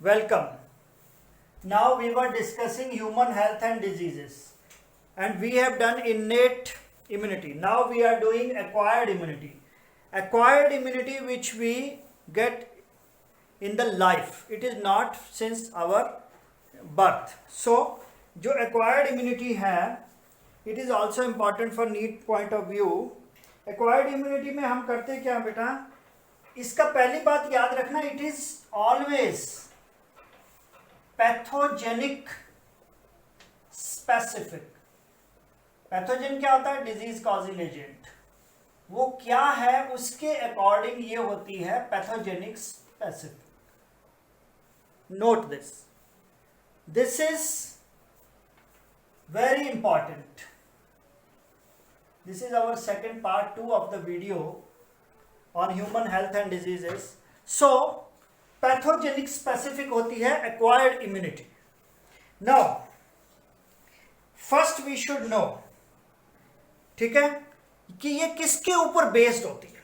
Welcome. Now we were discussing human health and diseases, and we have done innate immunity. Now we are doing acquired immunity. Acquired immunity which we get in the life. It is not since our birth. So, जो acquired immunity है, it is also important for NEET point of view. Acquired immunity में हम करते क्या बेटा? इसका पहली बात याद रखना, it is always pathogenic specific. Pathogen क्या होता है? Disease causing agent. वो क्या है उसके अकॉर्डिंग ये होती है pathogenic specific. Note this. This is very important. This is our second part 2 of the video on human health and diseases. So, pathogenic specific होती है acquired immunity. Now, first we should know, ठीक है, कि ये किसके ऊपर based होती है,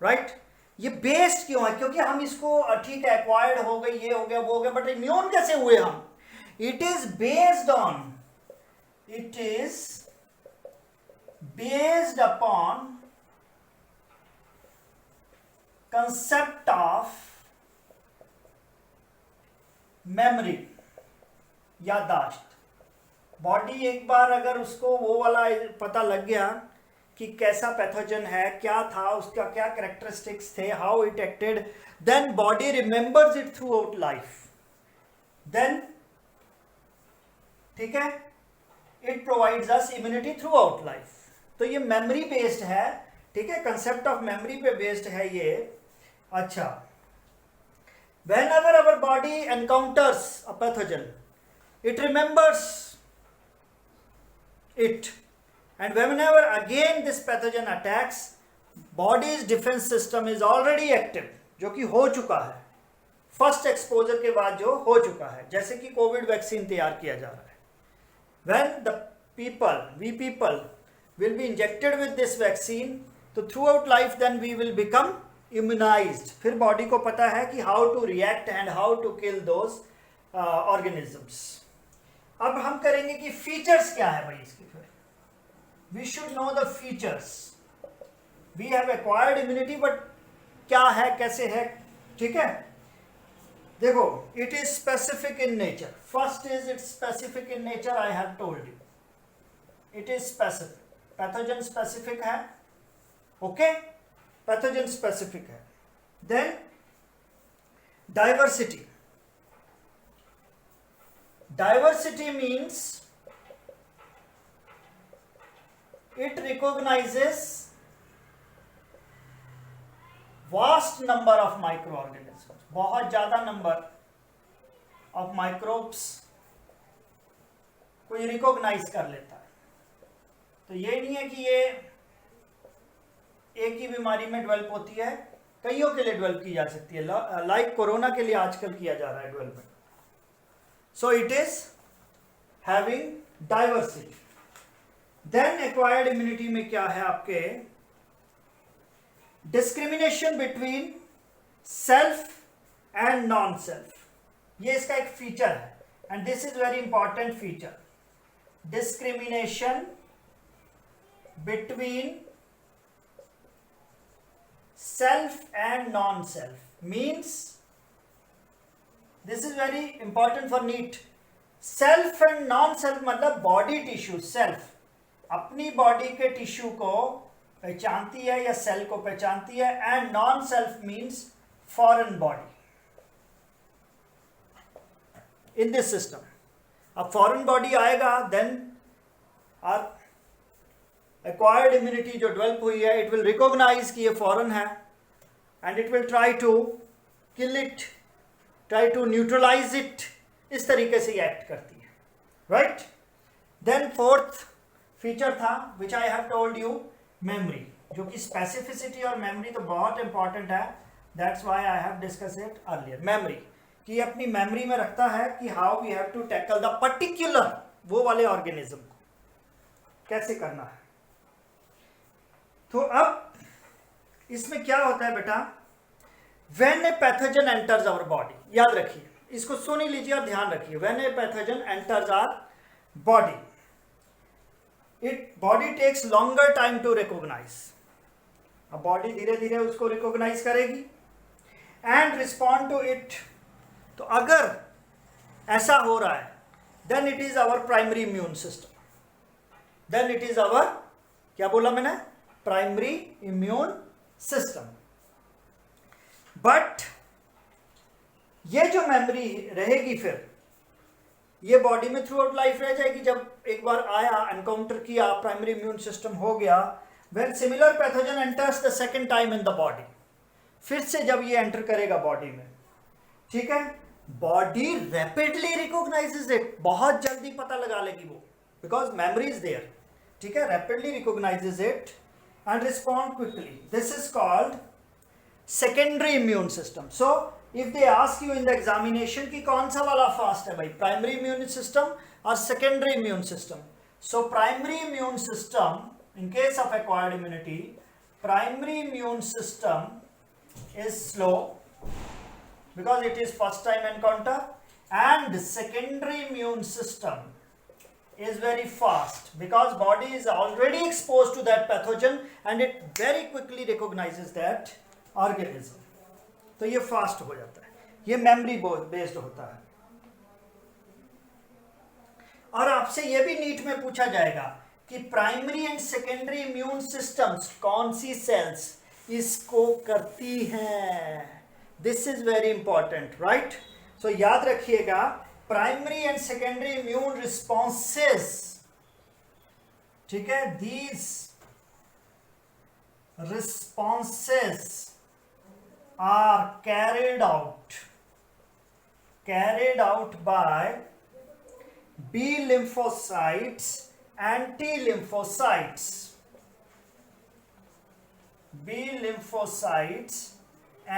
राइट? ये बेस्ड क्यों है? क्योंकि हम इसको ठीक है acquired हो गई, ये हो गया, वो हो गया, बट इम्यून कैसे हुए हम? It is based upon concept of memory, याददाश्त. बॉडी एक बार अगर उसको वो वाला पता लग गया कि कैसा पैथोजन है, क्या था, उसका क्या कैरेक्टरिस्टिक्स थे, how it acted, then body remembers it throughout life. Then ठीक है, it provides us immunity throughout life. तो ये मेमोरी बेस्ड है, ठीक है, कंसेप्ट ऑफ मेमोरी पे बेस्ड है ये. अच्छा, whenever our body encounters a pathogen, it remembers it, and whenever again this pathogen attacks, body's defence system is already active, जो कि हो चुका है फर्स्ट एक्सपोजर के बाद, जो हो चुका है. जैसे कि कोविड वैक्सीन तैयार किया जा रहा है. When we people will be injected with this vaccine, तो throughout life then we will become immunized. फिर बॉडी को पता है कि how to react and how to kill those organisms. अब हम करेंगे कि फीचर्स क्या है भाई इसके. फिर we should know the features. We have acquired immunity, but क्या है, कैसे है, ठीक है. देखो, it is specific in nature. First is it's specific in nature. I have told you. It is specific. Pathogen specific है, okay? Pathogen specific है. Then diversity. Diversity means it recognizes vast number of microorganisms. बहुत ज्यादा number of microbes को ये recognise कर लेता है. तो ये नहीं है कि ये एक ही बीमारी में डेवलप होती है, कईयों के लिए डेवलप की जा सकती है. लाइक कोरोना के लिए आजकल किया जा रहा है development. So it is having diversity. Then acquired immunity में क्या है आपके? Discrimination between self and non self. ये इसका एक फीचर है, and this is very important feature. Discrimination between self and non self means, this is very important for NEET. Self and non self मतलब body tissue. Self अपनी body के tissue को पहचानती है या सेल को पहचानती है, and non self means foreign body in this system. अब फॉरेन बॉडी आएगा, देन आर एक्वायर्ड इम्यूनिटी जो डेवलप हुई है, इट विल रिकॉग्नाइज कि ये फॉरेन है, and it will try to kill it, try to neutralise it. इस तरीके से ये एक्ट करती है, राइट? देन फोर्थ फीचर था which I have told you, memory, जो कि स्पेसिफिसिटी और मेमोरी तो बहुत इंपॉर्टेंट है. That's why I have discuss it earlier. Memory कि अपनी मेमोरी में रखता है कि how we have to tackle the particular, वो वाले ऑर्गेनिज्म को कैसे करना है. तो अब इसमें क्या होता है बेटा? When a pathogen enters our body, याद रखिए इसको सुन ही लीजिए और ध्यान रखिए। When a pathogen enters our body, body takes longer time to recognise. अब बॉडी धीरे धीरे उसको रिकॉग्नाइज करेगी एंड रिस्पॉन्ड टू इट। तो अगर ऐसा हो रहा है then it is our primary immune system, then it is our, क्या बोला मैंने, प्राइमरी इम्यून सिस्टम। बट ये जो मेमोरी रहेगी फिर ये बॉडी में थ्रू आउट लाइफ रह जाएगी। जब एक बार आया, एनकाउंटर किया, प्राइमरी इम्यून सिस्टम हो गया, when similar pathogen enters the second time in the body, फिर से जब ये एंटर करेगा बॉडी में, ठीक है, बॉडी रैपिडली रिकॉग्नाइजेस इट, बहुत जल्दी पता लगा लेगी वो, बिकॉज मेमोरी इज देयर, ठीक है, rapidly recognises it and respond quickly. This is called secondary immune system. So if they ask you in the examination कि कौन सा वाला फास्ट है भाई, प्राइमरी इम्यून सिस्टम और secondary immune system, so primary immune system, in case of acquired immunity, primary immune system is slow because it is first time encounter, and secondary immune system is very fast because body is already exposed to that pathogen and it very quickly recognizes that organism. तो ये fast हो जाता है, ये memory based होता है। और आपसे ये भी नीट में पूछा जाएगा कि primary and secondary immune systems कौन सी सेल्स इसको करती हैं। This is very important, right. So याद रखिएगा, primary and secondary immune responses, ठीक है, these responses are carried out by B lymphocytes and T lymphocytes. B lymphocytes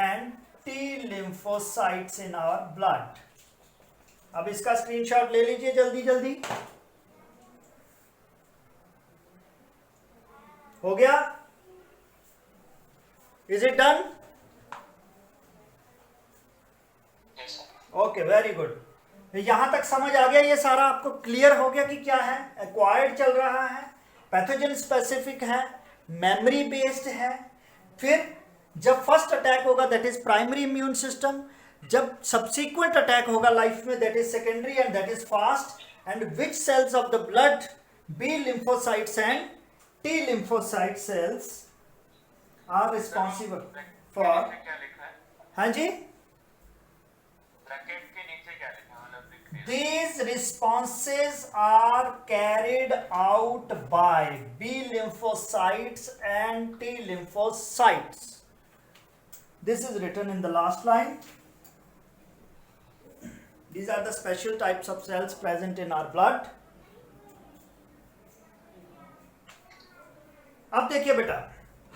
and T lymphocytes in our blood. अब इसका screenshot ले लीजिए जल्दी जल्दी। हो गया? Is it done? Okay, very good. यहां तक समझ आ गया, ये सारा आपको क्लियर हो गया कि क्या है, एक्वायर्ड चल रहा है, पैथोजन स्पेसिफिक है, मेमोरी बेस्ड है। फिर जब फर्स्ट अटैक होगा that is primary immune system, जब सब्सिक्वेंट अटैक होगा लाइफ में that is secondary and that is fast, and which cells of the blood, B lymphocytes and T lymphocyte cells are responsible for, हाँ जी, these responses are carried out by B lymphocytes and T lymphocytes. This is written in the last line. These are the special types of cells present in our blood. अब देखिए बेटा,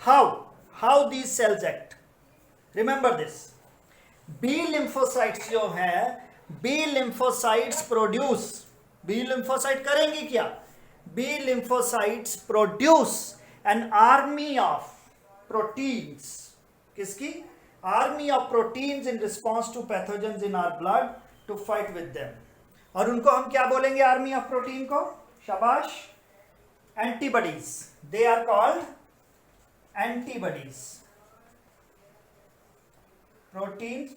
how these cells act. Remember this. B lymphocytes जो है, B lymphocytes produce, B lymphocyte करेंगी क्या, B lymphocytes produce an army of proteins, किसकी, army of proteins in response to pathogens in our blood to fight with them. और उनको हम क्या बोलेंगे, army of protein को, शाबाश, antibodies, they are called antibodies. Proteins,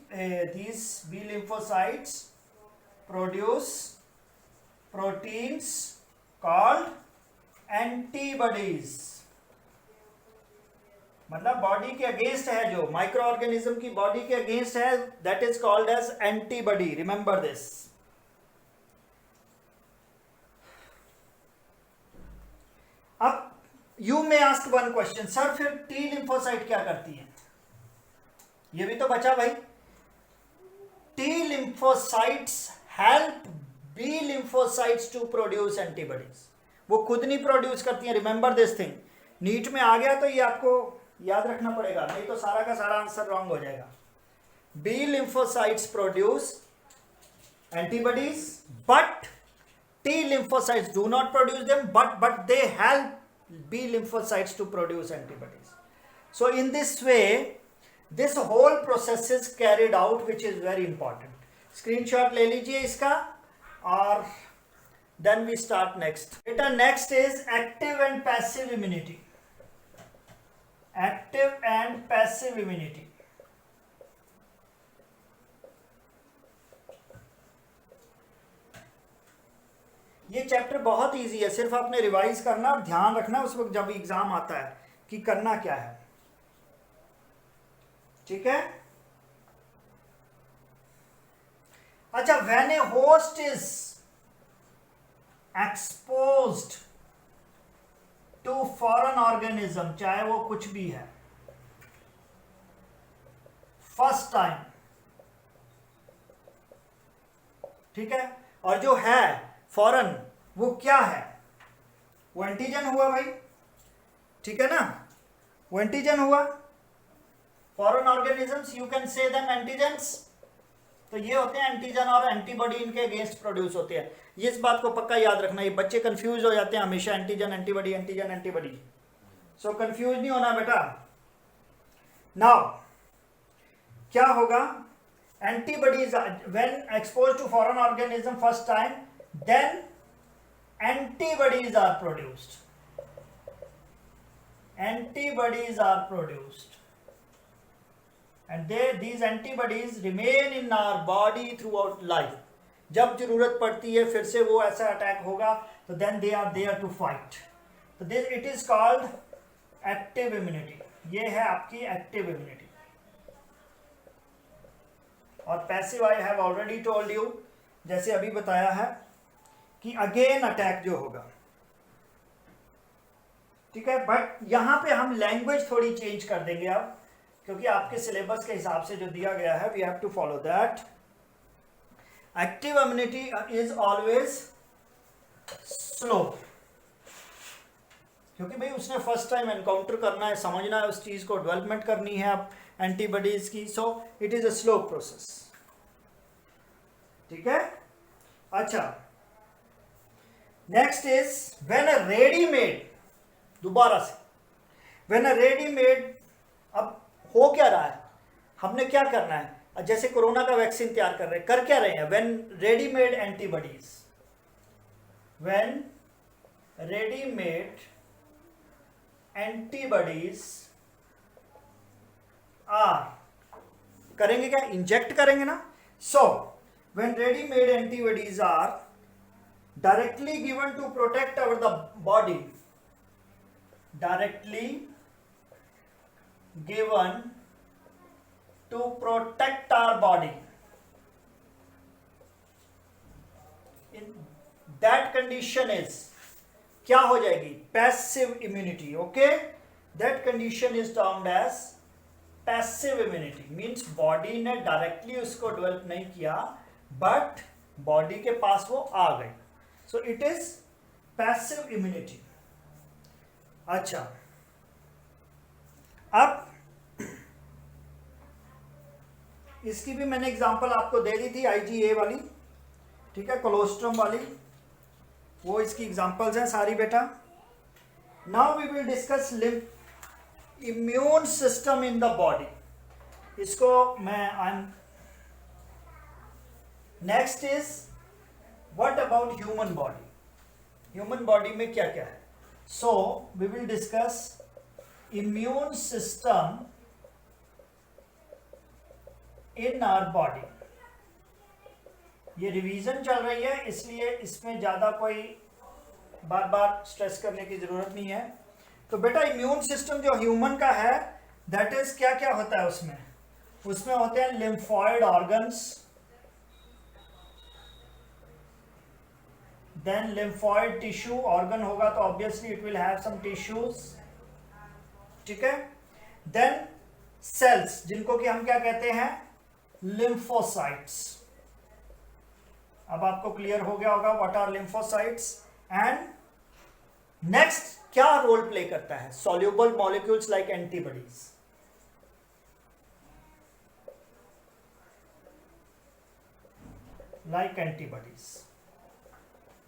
these B lymphocytes produce proteins called antibodies. मतलब body के against है, जो माइक्रो ऑर्गेनिज्म की बॉडी के अगेंस्ट है, that is called as antibody. Remember this. अब you may ask one question, sir फिर T lymphocyte क्या करती है, ये भी तो बचा भाई। T lymphocytes help B lymphocytes to produce antibodies, वो खुद नहीं प्रोड्यूस करती हैं। रिमेंबर दिस थिंग, नीट में आ गया तो ये आपको याद रखना पड़ेगा, नहीं तो सारा का सारा आंसर रॉन्ग हो जाएगा। B lymphocytes produce antibodies but T lymphocytes do not produce them, but they help B lymphocytes to produce antibodies. So in this way this whole process is carried out, which is very important. Screenshot ले लीजिए इसका और then we start next. बेटा next is active and passive immunity. Active and passive immunity. ये chapter बहुत easy है, सिर्फ आपने रिवाइज करना और ध्यान रखना उस वक्त जब एग्जाम आता है कि करना क्या है। ठीक है। अच्छा, when a host is exposed to foreign organism, चाहे वो कुछ भी है, फर्स्ट टाइम, ठीक है, और जो है फॉरेन वो क्या है, वो एंटीजन हुआ भाई, ठीक है ना, वो एंटीजन हुआ। फॉरेन ऑर्गेनिजम्स यू कैन से देम एंटीजेंस। तो ये होते हैं एंटीजन और एंटीबॉडी, इनके अगेंस्ट प्रोड्यूस होते हैं। ये इस बात को पक्का याद रखना, ये बच्चे कंफ्यूज हो जाते हैं हमेशा, antigen antibody antigen antibody. So confuse नहीं होना बेटा। नाउ क्या होगा, antibodies when exposed to foreign organism first time, then antibodies are produced. Antibodies are produced, and these antibodies remain in our body throughout life. जब जरूरत पड़ती है फिर से वो ऐसा अटैक होगा, तो then they are there to fight. तो this it is called active immunity. ये है आपकी active immunity. और passive I have already told you, जैसे अभी बताया है कि अगेन अटैक जो होगा, ठीक है। बट यहां पे हम लैंग्वेज थोड़ी चेंज कर देंगे अब, क्योंकि आपके सिलेबस के हिसाब से जो दिया गया है, we have to follow that. Active immunity is always slow, क्योंकि भाई उसने फर्स्ट टाइम एनकाउंटर करना है, समझना है उस चीज को, डेवलपमेंट करनी है अब एंटीबॉडीज की, सो it is a slow process, ठीक है। अच्छा, next is when a readymade, दोबारा से, व्हेन अ रेडीमेड, अब हो क्या रहा है, हमने क्या करना है, जैसे कोरोना का वैक्सीन तैयार कर रहे हैं, कर क्या रहे हैं, when readymade antibodies, when readymade antibodies are, करेंगे क्या, इंजेक्ट करेंगे ना। So when readymade antibodies are directly given to protect the body, directly given to protect our body, in that condition is क्या हो जाएगी, passive immunity. okay, that condition is termed as passive immunity, means body ने directly उसको develop नहीं किया, but body के पास वो आ गई, so it is passive immunity. अच्छा, अब इसकी भी मैंने एग्जांपल आपको दे दी थी, IgA वाली, ठीक है, कोलोस्ट्रम वाली, वो इसकी एग्जांपल्स हैं सारी बेटा। Now we will discuss immune system in the body, इसको मैं next is what about human body, human body में क्या क्या है। So we will discuss immune system in our body. ये रिवीजन चल रही है, इसलिए इसमें ज़्यादा कोई बार बार स्ट्रेस करने की ज़रूरत नहीं है। तो बेटा इम्यून सिस्टम जो ह्यूमन का है, दैट इज क्या क्या होता है उसमें, उसमें होते हैं lymphoid organs, then lymphoid tissue, organ होगा तो obviously it will have some tissues, ठीक है। देन सेल्स, जिनको कि हम क्या कहते हैं, लिम्फोसाइट्स। अब आपको क्लियर हो गया होगा what are lymphocytes. And next क्या रोल प्ले करता है, soluble molecules like antibodies. like antibodies,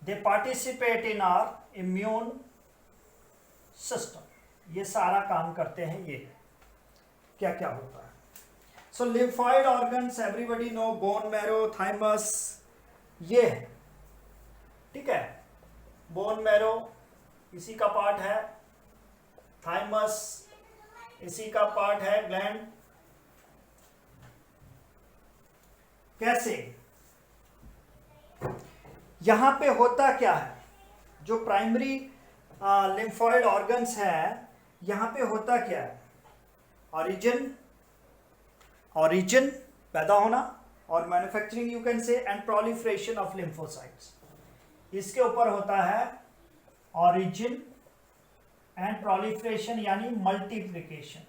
they participate in our immune system. ये सारा काम करते हैं, ये क्या क्या होता है। So lymphoid organs everybody know, bone marrow, thymus, ये है, ठीक है। बोन मैरो इसी का पार्ट है, थाइमस इसी का पार्ट है, ग्लैंड। कैसे, यहां पे होता क्या है, जो प्राइमरी लिम्फॉइड ऑर्गन्स है, यहां पे होता क्या है, ऑरिजिन पैदा होना, और मैन्युफैक्चरिंग यू कैन से, एंड प्रोलिफरेशन ऑफ लिम्फोसाइट्स। इसके ऊपर होता है ऑरिजिन एंड प्रोलिफरेशन यानी multiplication,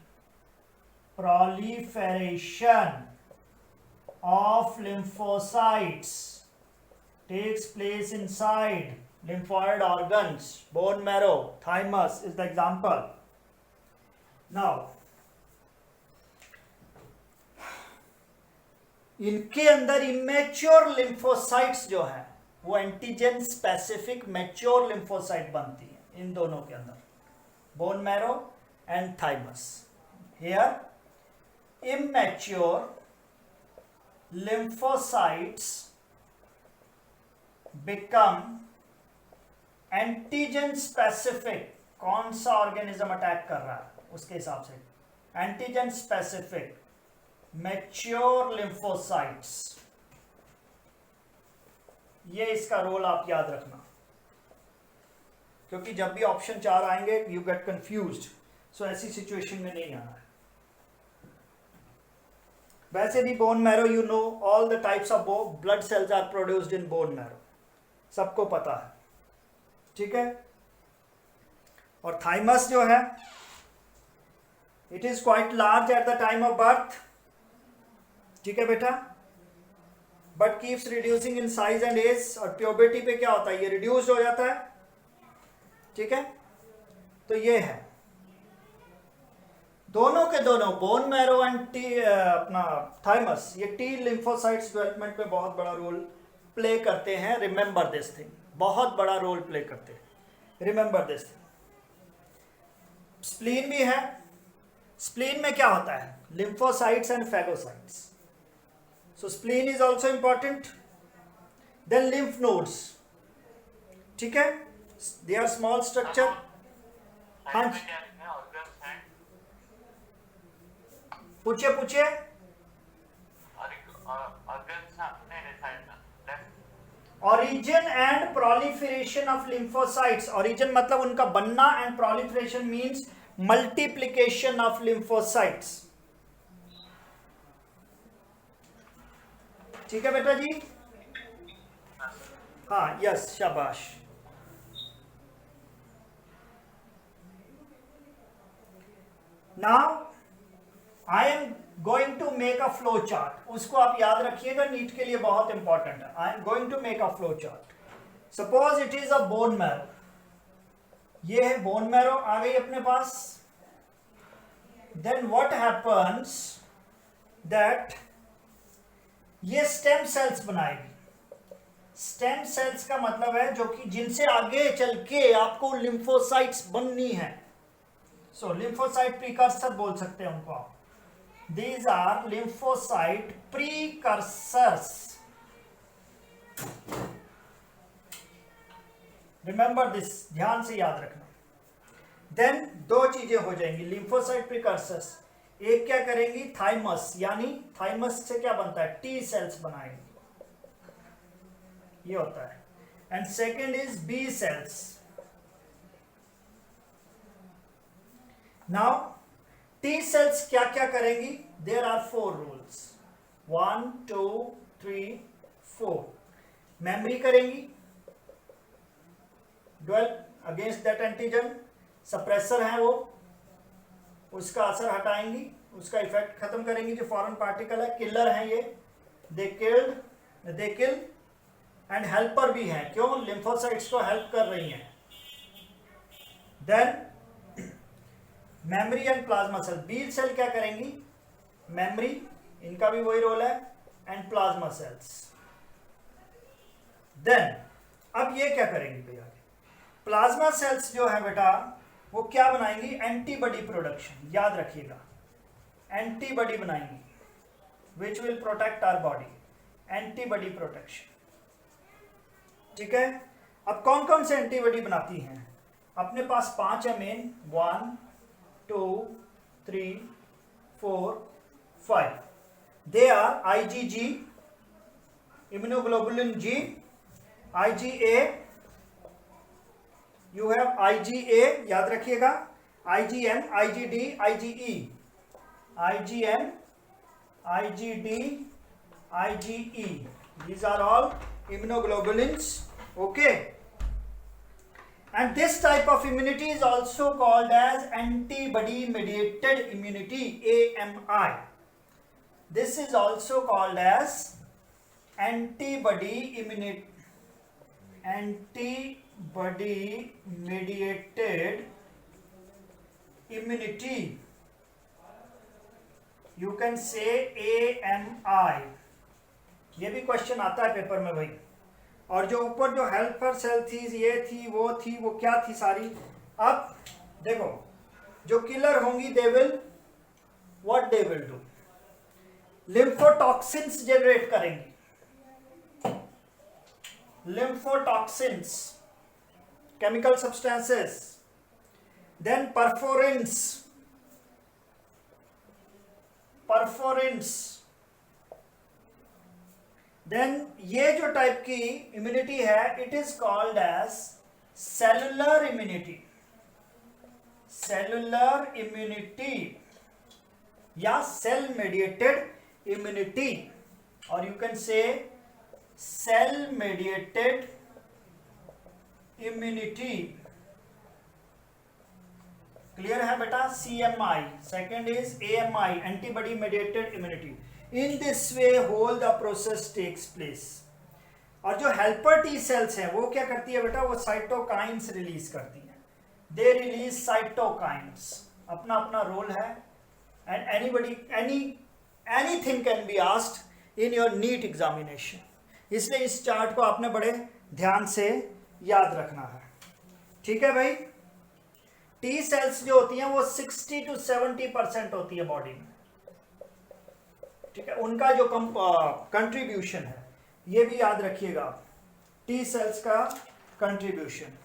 proliferation of lymphocytes takes place inside lymphoid organs, bone marrow, thymus is the example. Now इनके अंदर इमेच्योर लिम्फोसाइट्स जो है वो एंटीजन स्पेसिफिक मैच्योर लिम्फोसाइट बनती है इन दोनों के अंदर, bone marrow and thymus. Here immature lymphocytes become antigen specific, कौन सा ऑर्गेनिज्म अटैक कर रहा है उसके हिसाब से, एंटीजन स्पेसिफिक मैच्योर लिम्फोसाइट्स। ये इसका रोल आप याद रखना, क्योंकि जब भी ऑप्शन 4 आएंगे यू गेट कंफ्यूज्ड, सो ऐसी सिचुएशन में नहीं आना है। वैसे भी bone marrow, you know all the types of blood cells are produced in bone marrow, सबको पता है, ठीक है। और थाइमस जो है, it is quite large at the time of birth, ठीक है बेटा, but keeps reducing in size and age, और प्यूबर्टी पे क्या होता है, ये रिड्यूस हो जाता है, ठीक है। तो ये है दोनों के दोनों, बोन मैरो एंड अपना थाइमस, ये टी लिम्फोसाइट्स डेवलपमेंट में बहुत बड़ा रोल प्ले करते हैं। रिमेंबर दिस थिंग, बहुत बड़ा रोल प्ले करते हैं, रिमेंबर दिस थिंग। स्प्लीन भी है, स्प्लीन में क्या होता है, lymphocytes and phagocytes, so spleen is also important. Then lymph nodes, ठीक है, दे आर स्मॉल स्ट्रक्चर। हाँ पूछिए पूछिए। Origin and proliferation of lymphocytes, origin मतलब उनका बनना, and proliferation means multiplication of lymphocytes, ठीक है बेटा जी। हाँ यस, शाबाश। Now I am going to make a flow chart, उसको आप याद रखिएगा, नीट के लिए बहुत इंपॉर्टेंट है। I am going to make a flow chart. Suppose it is a bone marrow, ये है बोन मैरो आ गई अपने पास। देन व्हाट हैपन्स दैट ये स्टेम सेल्स बनाएगी। स्टेम सेल्स का मतलब है जो कि जिनसे आगे चल के आपको लिम्फोसाइट्स बननी है, सो लिम्फोसाइट प्रीकर्सर बोल सकते हैं उनको आप। These are lymphocyte precursors. Remember this, ध्यान से याद रखना। Then दो चीजें हो जाएंगी lymphocyte precursors। एक क्या करेंगी, थाइमस, यानी थाइमस से क्या बनता है, टी सेल्स बनाएंगी, ये होता है। And second is B cells. Now T cells क्या क्या करेंगी, देयर आर 4 रूल्स, 1 2 3 4। मेमोरी करेंगी, dwell against that antigen, suppressor है वो, उसका असर हटाएंगी, उसका इफेक्ट खत्म करेंगी, जो फॉरेन पार्टिकल है, किलर है ये, दे किल एंड हेल्पर भी है, क्यों, लिम्फोसाइट्स को हेल्प कर रही हैं। Then memory and plasma cell, B cell क्या करेंगी, मेमोरी, इनका भी वही रोल है, एंड प्लाज्मा सेल्स। देन अब ये क्या करेंगी भैया, प्लाज्मा सेल्स जो है बेटा वो क्या बनाएंगी, एंटीबॉडी प्रोडक्शन, याद रखिएगा, एंटीबॉडी बनाएंगी। Which will protect our body, antibody protection. ठीक है, अब कौन कौन से एंटीबॉडी बनाती हैं? अपने पास 5 है main, 1 2 3 4 5। They are IgG, immunoglobulin G, IgA, you have IgA, याद रखिएगा, IgM, IgD, IgE, IgM, IgD, IgE, these are all immunoglobulins. Okay, and this type of immunity is also called as antibody mediated immunity, AMI. This is also called as antibody mediated immunity, you can say AMI। ये भी question आता है paper में भाई। और जो ऊपर जो हेल्पर सेल थी, ये थी, वो क्या थी सारी। अब देखो, जो किलर होंगी they will what they will do, lymphotoxins generate करेंगी, lymphotoxins, chemical substances, then perforins, then ये जो टाइप की इम्यूनिटी है, it is called as cellular immunity या सेल मेडिएटेड इम्यूनिटी, और you can say cell mediated immunity। Clear है बेटा? CMI, second is AMI, antibody mediated immunity। in this way whole the process takes place। और जो helper T cells हैं वो क्या करती है बेटा? वो साइटोकाइंस रिलीज करती है, दे रिलीज साइटोकाइंस, अपना अपना रोल है। And anything can be asked in your NEET examination, इसलिए इस चार्ट को आपने बड़े ध्यान से याद रखना है। ठीक है भाई, टी सेल्स जो होती हैं वो 60 to 70% होती है बॉडी में। ठीक है, उनका जो कंट्रीब्यूशन है ये भी याद रखिएगा, टी सेल्स का कंट्रीब्यूशन।